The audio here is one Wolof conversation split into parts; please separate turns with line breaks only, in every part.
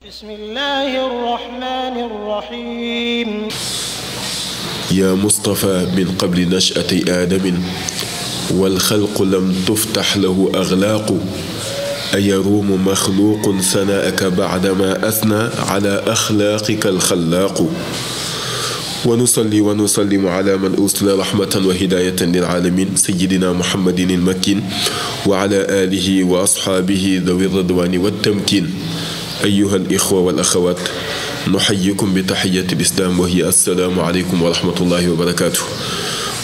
بسم الله الرحمن الرحيم
يا مصطفى من قبل نشأة آدم والخلق لم تفتح له أغلاق أيروم مخلوق ثناءك بعدما أثنى على أخلاقك الخلاق ونصلي ونسلم على من أرسل رحمة وهداية للعالمين سيدنا محمد المكين وعلى آله وأصحابه ذوي الرضوان والتمكين أيها الإخوة والأخوات نحييكم بتحية الإسلام وهي السلام عليكم ورحمة الله وبركاته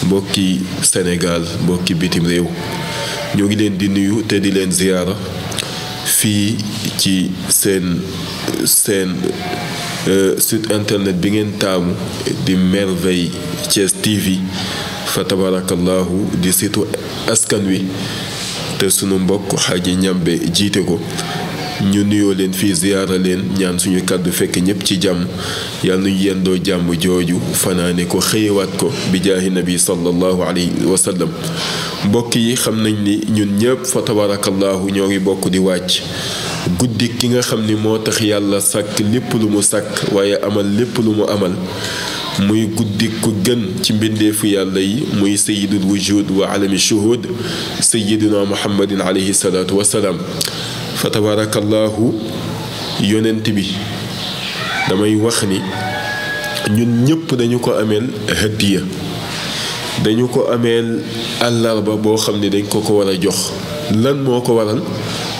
mbokki Sénégal mbokki bitim réew ñoo ngi leen di nuyu te di leen ziyaara fii ci seen site internet bi ngeen taamu di Merveille Thiès TV fa tabarakallahu di situ askan wi te sunu mbokk Xaaji Ñambe jiite ko ñu nuyoo leen fii ziyaara leen ñaan suñu kàddu fekk ñépp ci jàmm yàlla nañu yendoo jàmm jooju fanaane ko xëyewaat ko bi jaahi nabi sallallahu alayhi wa sallam mbokk yi xam nañ ni ñun ñépp fa tabarakallahu ñoo ngi bokk di wàcc guddi ki nga xam ni moo tax yàlla sàkk lépp lu mu sàkk waaye amal lépp lu mu amal muy guddi ku gën ci mbindeefu yàlla yi muy sayyidul wujud wa alami shuhud sayyidina muhammadin alayhi salaatu wasalaam fa tabarakallahu yonent bi damay wax ni ñun ñëpp dañu ko ameel hadiya dañu ko ameel àllarba boo xam ne dañ ko war a jox lan moo ko waral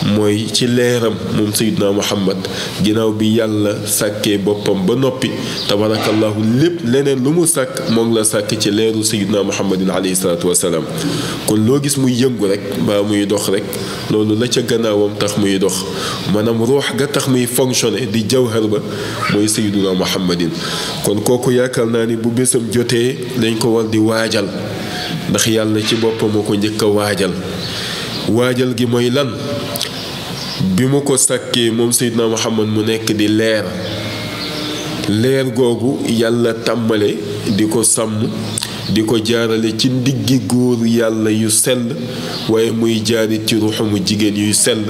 mooy ci leeram moom sayyidna muhammad ginnaaw bi yàlla sàkkee boppam ba noppi tabarakallahu lépp leneen lu mu sàkk moom la sàkk ci leeru sayyidna muhammadin alayhi salaatu wasalaam kon loo gis muy yëngu rek mbaa muy dox rek loolu la ca gannaawam tax muy dox maanaam ruux ga tax muy fonctionné di jawhar ba mooy sayyidna muhammadin kon kooku yaakaar naa ni bu bésam jotee dañ ko war di waajal ndax yàlla ci boppam moo ko njëkk a waajal gi mooy lan bi mu ko sàkkee moom Seydina Muhammad mu nekk di leer googu yàlla tàmbale di ko sàmm di ko jaarale ci ndiggi góor yàlla yu sell waaye muy jaarit ci ruuxamu jigéen yuy sell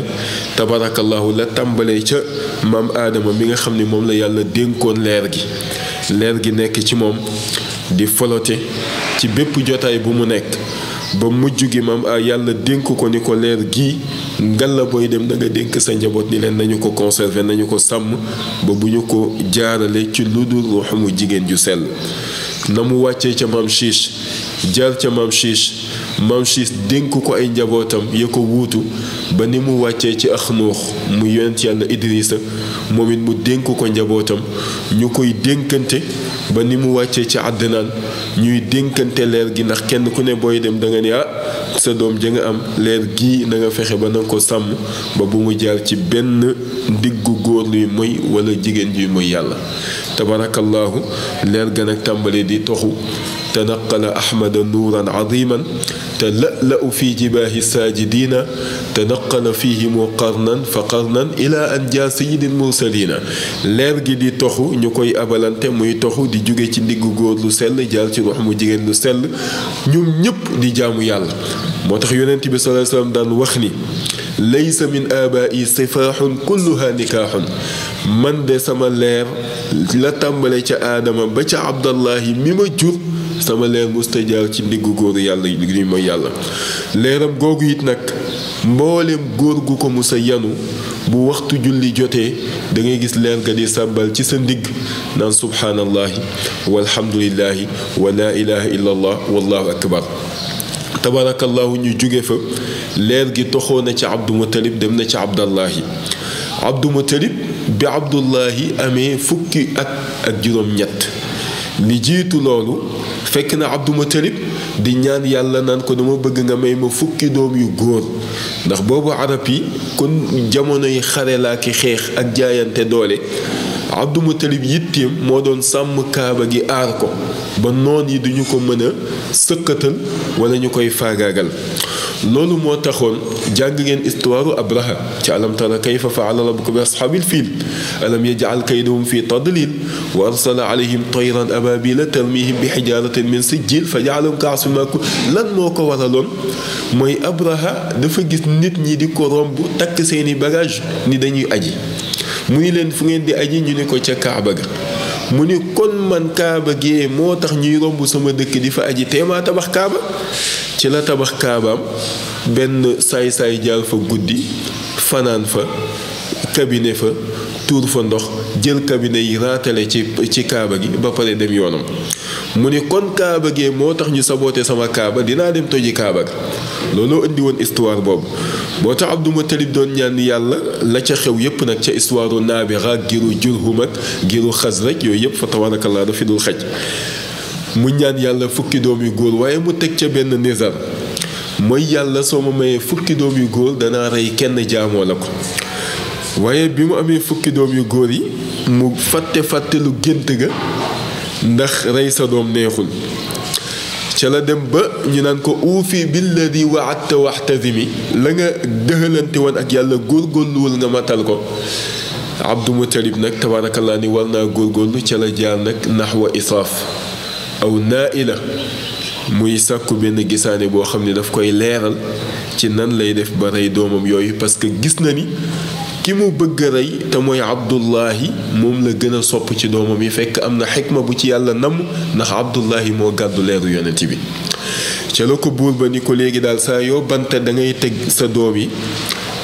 tabarakallahu la tàmbale ca maam aadama mi nga xam ne moom la yàlla dénkoon leer gi nekk ci moom di folote ci bépp jotaay bu mu nekk ba mujj gi maam yàlla dénk ko ni ko leer gii ngalla booy dem da nga dénk sa njaboot ni leen nañu ko conserver nañu ko sàmm ba bu ñu ko jaarale ci lu dul ruuxamu jigéen ju sell na mu wàccee ca maam Chiche jaar ca maam Chiche dénk ko ay njabootam ya ko wuutu ba ni mu wàccee ci Axnuux mu yonent yàlla Idrissa moom it mu dénk ko njabootam ñu koy dénkante ba ni mu wàccee ci Adnaan ñuy dénkante leer gi ndax kenn ku ne booy dem da nga ni sa doom ja nga am leer gii na nga fexe ba nanga ko sàmm ba bu mu jaar ci benn ndiggu góor luy moy wala jigéen juy moy yàlla tabarakallahu leer ga nag tàmbale di toxu tanaqala ahmada nuuran aziman te la'u fi jibaahi saajidina tanaqala fihimu qarnan fa qarnan ila an jaa sayyidil mursalina leer gi di toxu ñu koy abalante muy toxu di jóge ci ndiggu góor lu sell jaar ci ruux mu jigéen lu sell ñoom ñépp di jaamu yàlla moo tax yonent bi sallallahu alayhi wasallam daan wax ni laysa min abaa'i sifaaxun kulluha nikaaxun man de sama leer la tàmbale ca aadama ba ca abdallahi mi ma jur sama leer mustajaar ci ndiggu góoru yàlla yi mooy yàlla leeram googu it nag mboolem góor gu ko musa yanu bu waxtu julli jotee da ngay gis leer ga di sàbbal ci sa ndigg naan subhaanallahi walhamdulillahi wa laa ilaha illa allah wallahu akbar tabarakallahu ñu jóge fa leer gi toxoo na ci abdu mutalib dem na ci abdallahi abdu mutalib bi abdullahi amee fukki at ak juróom-ñett li jiitu loolu fekk na abdu mutalib di ñaan yàlla naan ko dama bëgg nga may ma fukki doom yu góor ndax boobu arab yi kon jamono yi xare laa ki xeex ak jaayante doole abdu mutalib yitteem moo doon sàmm kaaba gi aar ko ba noon yi duñu ko mën a sëkkatal wala ñu koy faagaagal loolu moo taxoon jàng ngeen histoire abraha ci alam tara kayfa faala rabbuka bi ashaabil fiil alam yaj'al kaydahum fi tadlil wa arsala alayhim tayran ababila tarmihim bi hijaratin min sijil fa ja'alahum ka'asfin ma'kul lan moo ko waraloon mooy abraha dafa gis nit ñi di ko romb takk seeni bagage ni dañuy aji mu ni leen fu ngeen di aji ñu ni ko ca Kaaba ga mu ni kon man Kaaba gee moo tax ñuy romb sama dëkk di fa aji teemaa tabax Kaaba ci la tabax Kaabaam benn saay-saay jaar fa guddi fanaan fa cabinet fa tuur fa ndox jël cabinet yi raatale ci Kaaba gi ba pare dem yoonam mu ni kon Kaaba gee moo tax ñu saboote sama Kaaba dinaa dem toji Kaaba ga looloo indi woon histoire boobu moo tax Abdou Moutalib doon ñaan yàlla la ca xew yépp nag ca histoire Naabira ak giru Jurhum ak giru Xasraj yooyu yépp fa tabarakallah dafa dul xaj mu ñaan yàlla fukki doom yu góor waaye mu teg ca benn nizar mooy yàlla soo ma mayee fukki doom yu góor danaa rey kenn jaamoo la ko waaye bi mu amee fukki doom yu góor yi mu fàtte lu gént ga ndax rey sa doom neexul ca la dem ba ñu naan ko uufi billadi waadta waxtazimi la nga dëxalante woon ak yàlla góorgóorluwul nga matal ko Abdou Moutalib nag tabaarakallaa ni war naa góorgóorlu ca la jaar nag naxwa isaaf aw naila muy sàkku benn gisaane boo xam ne daf koy leeral ci nan lay def ba rey doomam yooyu parce que gis na ni ki mu bëgg a rey te mooy Abdullahi moom la gën a sopp ci doomam yi fekk am na xikma bu ci yàlla namm ndax Abdullahi moo gàddu leeru yonent bi ca la ko buur ba ni ko léegi daal saa yoo bante da ngay teg sa doom yi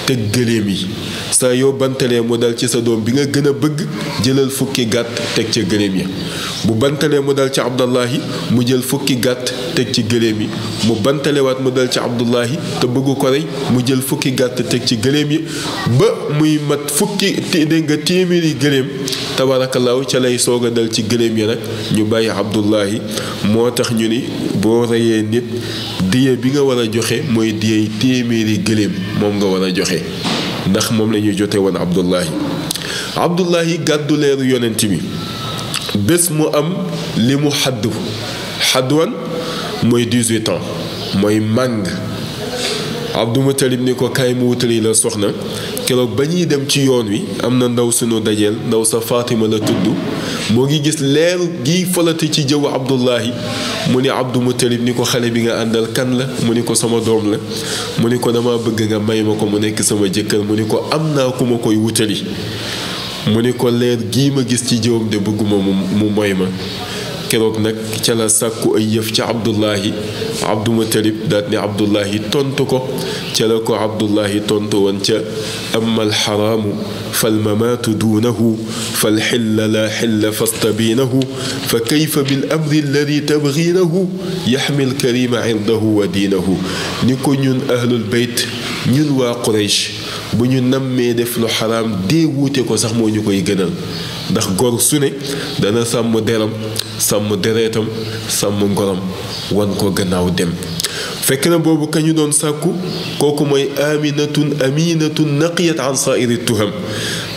teg gëléem yi saa yoo bantalee mu dal ci sa doom bi nga gën a bëgg jëlal fukki gàtt teg ca gëléem ya bu bantalee mu dal ci Abdullahi mu jël fukki gàtt teg ci gëléem yi mu bantalewaat mu dal ci Abdullahi te bëggu ko rey mu jël fukki gàtt teg ci gëléem yi ba muy mat fukki dégg nga téeméeri gëléem tabaarakallaahu ca lay soog a dal ci gëléem ya nag ñu bàyyi Abdullahi moo tax ñu ni boo reyee nit diye bi nga war a joxe mooy diyey téeméeri gëléem moom nga war a joxe ndax moom la ñuy jote woon Abdullahi gàddu leeru yonent bi bés mu am li mu xadwan mooy 18 ans mooy màng Abdou Moutalib ni ko kaay mu wutali la soxna keroog ba ñuy dem ci yoon wi am na ndaw sunu dajeel ndaw sa Fatima la tudd moo ngi gis leer gi folati ci jëw Abdullahi mu ni Abdou Moutalib ni ko xale bi nga àndal kan la mu ni ko sama doom la mu ni ko dama bëgg nga may ma ko mu nekk sama jëkkër mu ni ko am naa ku ma koy wutali mu ni ko leer gii ma gis ci jëwam de bëgguma mu moy ma keroog nag ca la sàkku ay yëf ca Abdullahi Abdou Moutalib daat ni Abdullahi tontu ko ca la ko Abdullahi tontu woon ca amma alxaraamu falmamaatu duunahu falxilla laa xilla fastabiinahu fa kayfa bil amri alladi tabgiinahu yaxmi alkarima indahu wa diinahu ni ko ñun ahlul beyt ñun waa Quraysh bu ñu nammee def lu xaraam dee wuute ko sax moo ñu koy gënal ndax gor su ne dana sàmm deram sàmm dereetam sàmm ngoram wan ko gannaaw dem fekk na boobu kañu doon sàkku kooku mooy aminatun naqiyat an saairi tuham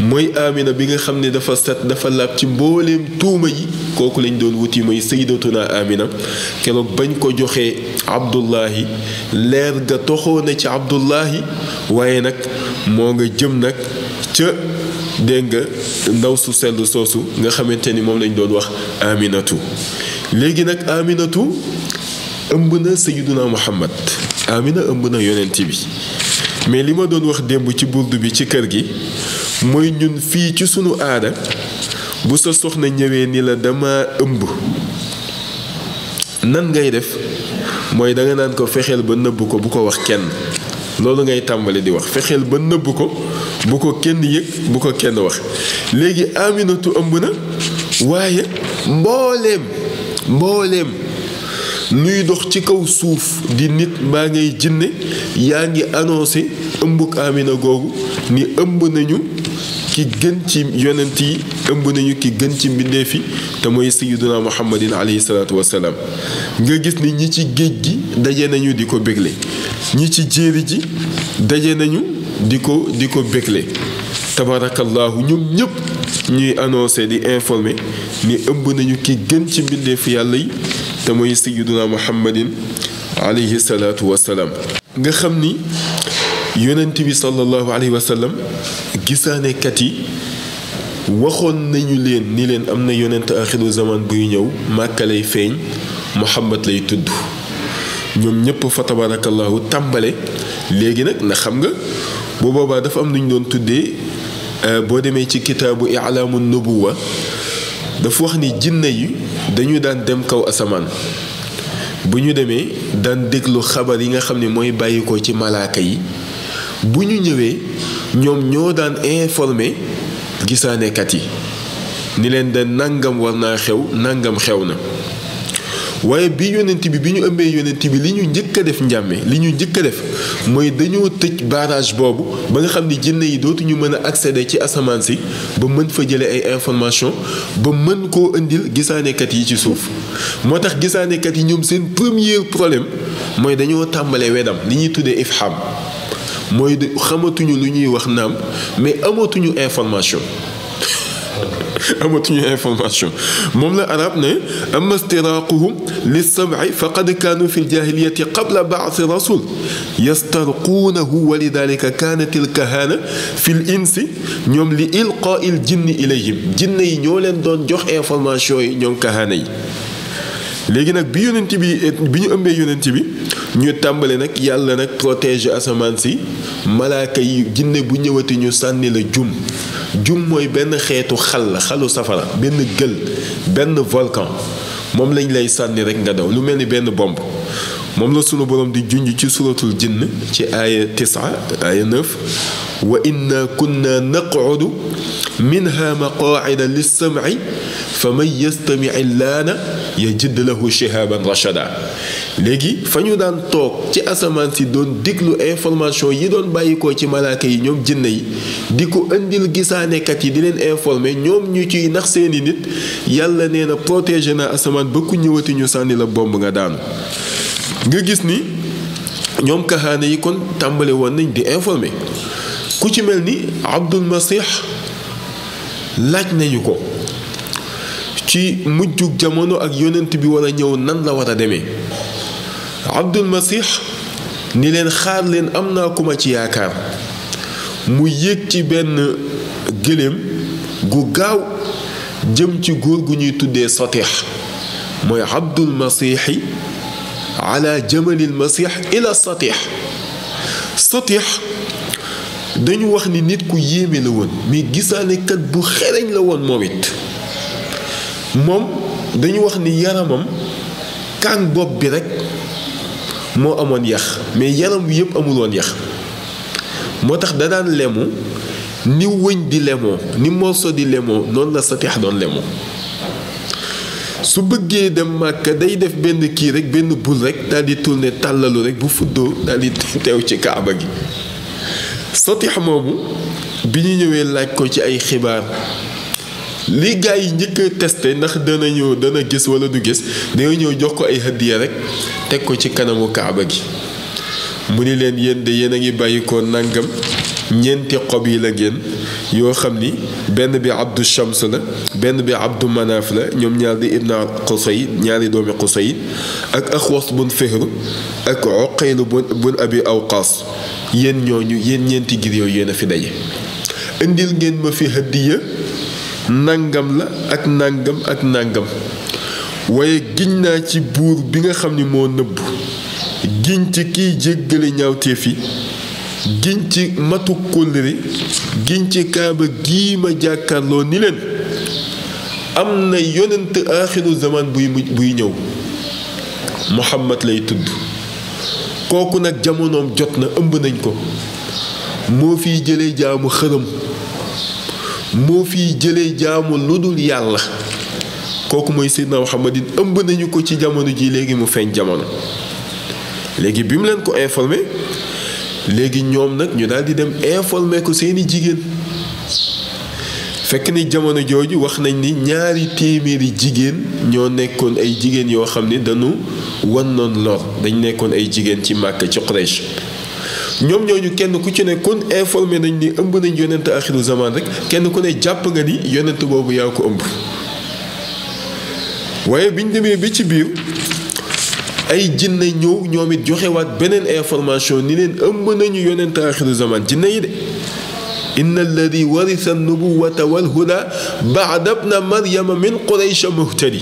mooy amina bi nga xam ne dafa set dafa laab ci mbooleem tuuma yi kooku lañ doon wuti mooy sayyidatuna amina keroog bañ ko joxee Abdullahi leer ga toxoo na ci Abdullahi waaye nag moo nga jëm nag ca dégg nga ndaw su sell soosu nga xamante ni moom lañ doon wax aminatu léegi nag aminatu ëmb na sayyiduna Muhammad amina ëmb na yonent bi mais li ma doon wax démb ci burdu bi ci kër gi mooy ñun fii ci sunu aada bu sa soxna ñëwee ni la dama ëmb nan ngay def mooy danga naan ko fexeel ba nëbb ko bu ko wax kenn loolu ngay tàmbali di wax fexeel ba nëbb ko bu ko kenn yëg bu ko kenn wax léegi aminatu ëmb na waaye mbooleem luy dox ci kaw suuf di nit mbaa ngay jinne yaa ngi annoncé ëmbuk amina googu ni ëmb nañu ki gën ci yonent yi ëmb nañu ki gën ci mbindeef yi te mooy sayyiduna muhammadin alayhi salaatu wasalaam nga gis ni ñi ci géej gi daje nañu di ko bégle ñi ci jéeri ji daje nañu di ko bégle tabarakallahu ñoom ñëpp ñuy annoncé di informé ni ëmb nañu ki gën ci mbindeef yàlla yi te mooy sayyiduna muhammadin alayhi salaatu wasalaam nga xam ni yonent bi sallallahu alayhi wa sallam gisaanekat yi waxoon nañu leen ni leen am na yonent axiru zaman buy ñëw Màkka lay feeñ Muhammad lay tudd ñoom ñëpp fa tabarakallahu tàmbale léegi nag ndax xam nga bu boobaa dafa am lu ñu doon tuddee boo demee ci kitaabu i'laamu nubuwa dafa wax ni jinne yi dañu daan dem kaw asamaan bu ñu demee daan déglu xabar yi nga xam ne mooy bàyyikoo ci malaaka yi bu ñu ñëwee ñoom ñoo daan informé gisaanekat yi ni leen da nangam war naa xew nangam xew na waaye bi yonent bi ñu ëmbee yonent bi li ñu njëkk a def njàmme li ñu njëkk a def mooy dañoo tëj barrage boobu ba nga xam ni jinne yi dootuñu mën a accéder ci asamaan si ba mën fa jële ay information ba mën koo indil gisaanekat yi ci suuf moo tax gisaanekat yi ñoom seen premier problème mooy dañoo tàmbalee wedam li ñuy tuddee ifham mooy xamatuñu lu ñuy wax naam mais amatuñu information moom la arab ne amma istiraquhum lis-sam'i faqad kaanu fi al-jaahiliyati qabla ba'thi rasul yastarquunahu wa lidhalika kaanat al-kahaana fi al-insi ñoom li ilqaa'i al-jinni ilayhim jinne yi ñoo leen doon jox information yi ñoom kahaana yi léegi nag bi ñu ëmbee yonent bi ñu tàmbale nag yàlla nag protéger asamaan si malaaka yi jinne bu ñëwati ñu sànni la jum mooy benn xeetu xalu safara benn gël benn volcan moom lañ lay sànni rek nga daw lu mel ni benn bomb moom la sunu borom di junj ci suratul jinn ci aaya 9 aaya 9 wa inna kunna naq'udu minha maqaa'ida lis-sam'i faman yastami' allaana yajid lahu shihaban rashada léegi fa ñu daan toog ci asamaan si doon déglu information yi doon bàyyikoo ci malaaka yi ñoom jinne yi di ko indil gisaanekat yi di leen informer ñoom ñu ciy nax seeni nit yàlla nee na protéger na asamaan ba ku ñëwati ñu sànni la bomb nga daanu nga gis ni ñoom kahaana yi kon tàmbale woon nañ di informer ku ci mel ni Abdul Masih laaj nañu ko ci mujjug jamono ak yonent bi war a ñëw nan la war a demee Abdul Masih ni leen xaar leen am naa ku ma ci yaakaar mu yéeg ci benn gëléem gu gaaw jëm ci góor gu ñuy tuddee Satih mooy Abdul Masihi ala jamalil Masih ila Satih dañu wax ni nit ku yéeme la woon mais gisaanekat bu xereñ la woon moom it moom dañu wax ni yaramam kaan bopp bi rekk moo amoon yax mais yaram wi yépp amul woon yax moo tax da daan lemu ni wëñ di lemoo ni morso di lemoo noonu la Satih doon lemoo su bëggee dem Màkka day def benn kii rekk benn bul rekk daldi tourner tàllalu rekk bu fuddoo daldi teew ci Kaaba gi Satih moomu bi ñu ñëwee laaj ko ci ay xibaar li gaa yi njëkk a testé ndax dana gis wala du gis dañoo ñëw jox ko ay hadiya rekk teg ko ci kanamu Kaaba gi mu ni leen yéen de yéen a ngi bàyyi ko nangam ñeenti xob yi la ngeen yoo xam ni benn bi Abdu Shams la benn bi Abdu Manaaf la ñoom ñaar di Ibn Qusay ñaari doomi Qusay ak Axwas bun Fihr ak Uqayl bun Abi Awqaas yéen ñooñu yéen ñeenti ngir yooyu yéen a fi daje indil ngeen ma fi hadiya nangam la ak nangam ak nangam waaye giñ naa ci buur bi nga xam ni moo nëbb giñ ci kiy jéggale ñaawteef yi giñ ci matu kóllëre giñ ci kaaba gii ma jàkkaarloo ni leen am na yonent aaxiru zaman buy ñëw Muhammad lay tudd kooku nag jamonoom jot na ëmb nañ ko moo fiy jëlee jaamu xërëm moo fiy jëlee jaamu lu dul yàlla kooku mooy Seydina Muhammadin ëmb nañu ko ci jamono ji léegi mu feeñ jamono léegi bi mu leen ko informé léegi ñoom nag ñu daal di dem informé ko seeni jigéen fekk ni jamono jooju wax nañ ni 200 jigéen ñoo nekkoon ay jigéen yoo xam ne dañu wannoon lor dañ nekkoon ay jigéen ci Màkka ci Quraysh ñoom ñooñu kenn ku ci ne kon informé nañ ni ëmb nañ yonent axiru zaman rek kenn ku ne jàpp nga ni yonent boobu yaa ko ëmb waaye biñ demee ba ci biir ay jinne ñëw ñoom it joxewaat beneen information ni leen ëmb nañu yonent axiru zaman jinne yi de inna alladi warisa an-nubuwata wal huda ba'da ibna maryama min quraysh muhtadi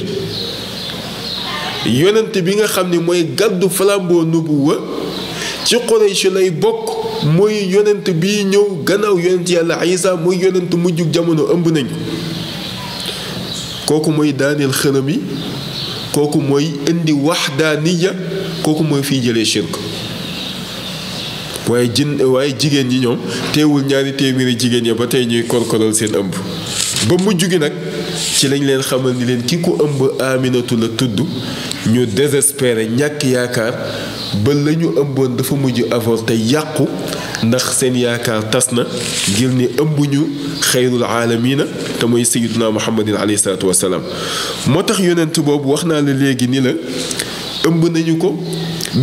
yonent bi nga xam ni mooy gàddu flambeau nubuwa ci Quraysh lay bokk mooy yonent bii ñëw gannaaw yonent yàlla Isa mooy yonent mujjug jamono ëmb nañ ko kooku mooy daaneel xërëm yi kooku mooy indi waxdaaniya kooku mooy fiy jëlee shirk waaye jigéen ñi ñoom teewul ñaari téeméeri jigéen ya ba tey ñuy korkoral seen ëmb ba mujj gi nag ci lañ leen xamal ni leen ki ko ëmb Aminatu la tudd ñu désespéré ñàkk yaakaar ba la ñu ëmboon dafa mujj avorté yàqu ndax seen yaakaar tas na ngir ni ëmbuñu xayrul aalamiina te mooy sayyiduna muhammadin alayhi salaatu wasalaam moo tax yonent boobu wax naa la léegi ni la ëmb nañu ko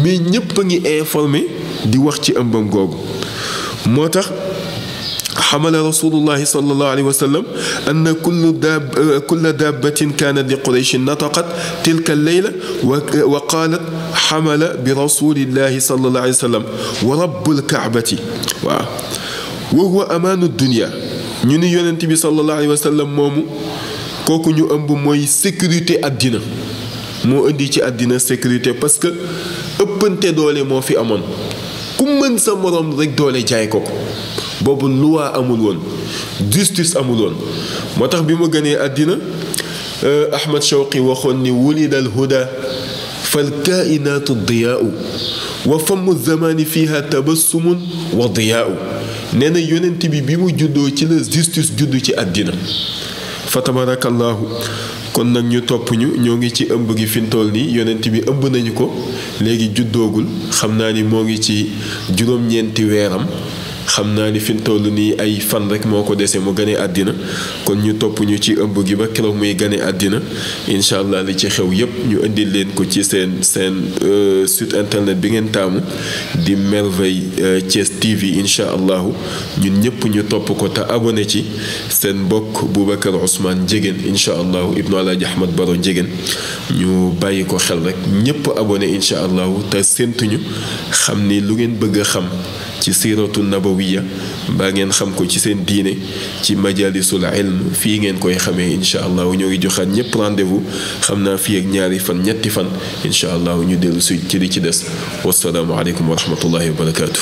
mais ñépp a ngi informé di wax ci ëmbam googu moo tax xamala rasulullahi sallallahu alayhi wa sallam anna kulla dabbatin kaanat li qurayshin nataqat tilka alleyla wa qaalat xamala bi rasulillahi sallallahu alayhi wa sallam wa rabbul kaabati waaw wa huwa amaanu dunia ñu ni yonent bi sallallahu alayhi wa sallam moomu kooku ñu ëmb mooy sécurité àddina moo indi ci àddina sécurité parce que ëppante doole moo fi amoon ku mën sa moroom rek doole jaay ko boobu loi amul woon justice amul woon moo tax bi ma gënee àddina Ahmad Shawqi waxoon ni wulida al huda fal kainaatu diyaau wa famu zamani fiha tabassumun wa diyaau nee na yonent bi mu juddoo ci la justice juddu ci àddina fa tabarakallahu kon nag ñu topp ñoo ngi ci ëmb gi fi mu toll nii yonent bi ëmb nañu ko léegi juddoogul xam naa ni moo ngi ci juróom-ñeenti weeram xam naa ni fi mu toll nii ay fan rek moo ko dese mu gane àddina kon ñu topp ñu ci ëmb gi ba keroog muy gane àddina incha allah li ci xew yépp ñu indil leen ko ci seen site internet bi ngeen taamu di Merveille Thiès TV incha allahu ñun ñëpp ñu topp ko te abonné ci seen mbokk Boubacar Ousmane Ndiéguène incha allahu ibnu Alaaji Ahmad Baro Ndiéguène ñu bàyyi ko xel rek ñëpp abonné incha allahu te séntuñu xam ni lu ngeen bëgg a xam ci siiratu nabawiya mbaa ngeen xam ko ci seen diine ci majalisul ilm fii ngeen koy xamee incha allah ñoo ngi joxaat ñëpp rendez-vous xam naa fii ak ñaari fan ñetti fan incha allah ñu dellu si ci li ci des wasalaamu aleykum wa rahmatullahi wa barakaatu.